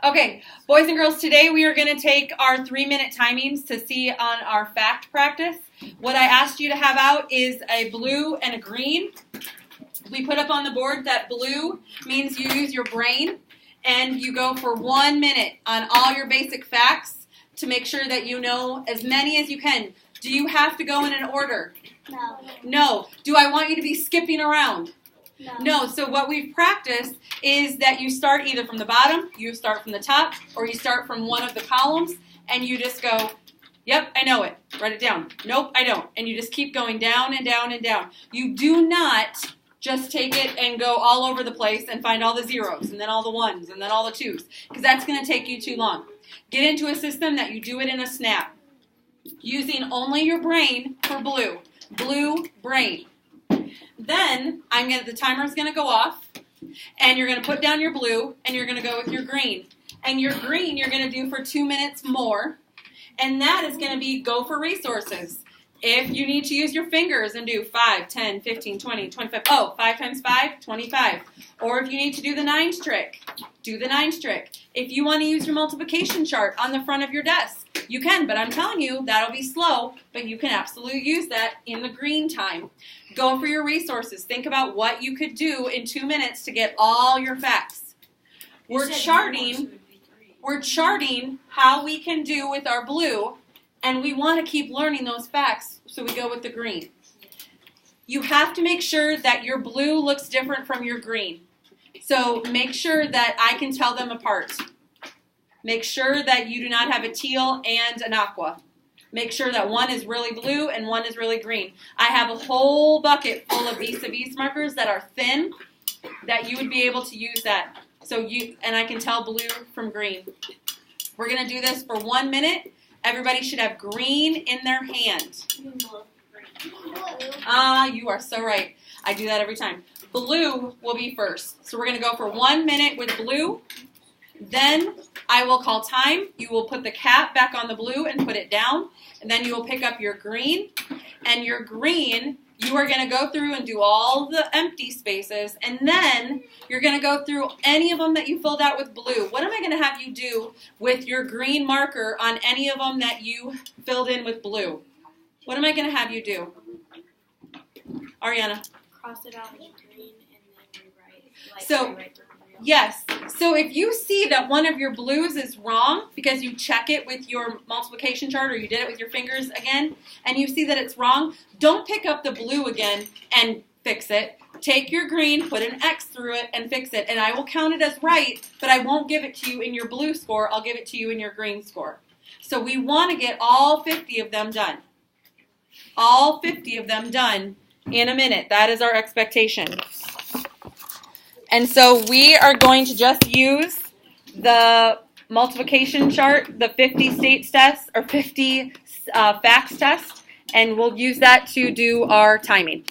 Okay, boys and girls, today we are going to take our 3-minute timings to see on our fact practice. What I asked you to have out is a blue and a green. We put up on the board that blue means you use your brain and you go for 1 minute on all your basic facts to make sure that you know as many as you can. Do you have to go in an order? No. No. Do I want you to be skipping around? No. No, so what we've practiced is that you start either from the bottom, you start from the top, or you start from one of the columns, and you just go, yep, I know it. Write it down. Nope, I don't. And you just keep going down and down and down. You do not just take it and go all over the place and find all the zeros, and then all the ones, and then all the twos, because that's going to take you too long. Get into a system that you do it in a snap, using only your brain for blue. Blue brain. Then the timer's going to go off, and you're going to put down your blue, and you're going to go with your green. And your green you're going to do for 2 minutes more, and that is going to be go for resources. If you need to use your fingers and do 5, 10, 15, 20, 25, 5 times 5, 25. Or if you need to do the 9s trick, do the 9s trick. If you want to use your multiplication chart on the front of your desk, you can, but I'm telling you, that'll be slow, but you can absolutely use that in the green time. Go for your resources. Think about what you could do in 2 minutes to get all your facts. We're charting how we can do with our blue, and we want to keep learning those facts, so we go with the green. You have to make sure that your blue looks different from your green. So make sure that I can tell them apart. Make sure that you do not have a teal and an aqua. Make sure that one is really blue and one is really green. I have a whole bucket full of Vis a Vis markers that are thin that you would be able to use that. And I can tell blue from green. We're going to do this for 1 minute. Everybody should have green in their hand. You are so right. I do that every time. Blue will be first. So we're going to go for 1 minute with blue. Then I will call time. You will put the cap back on the blue and put it down. And then you will pick up your green. And your green, you are going to go through and do all the empty spaces. And then you're going to go through any of them that you filled out with blue. What am I going to have you do with your green marker on any of them that you filled in with blue? What am I going to have you do? Ariana? Cross it out with green and then rewrite. So, yes. So if you see that one of your blues is wrong because you check it with your multiplication chart or you did it with your fingers again and you see that it's wrong, don't pick up the blue again and fix it. Take your green, put an X through it, and fix it. And I will count it as right, but I won't give it to you in your blue score. I'll give it to you in your green score. So we want to get all 50 of them done. All 50 of them done in a minute. That is our expectation. And so we are going to just use the multiplication chart, the 50 states test, or 50 facts test, and we'll use that to do our timing.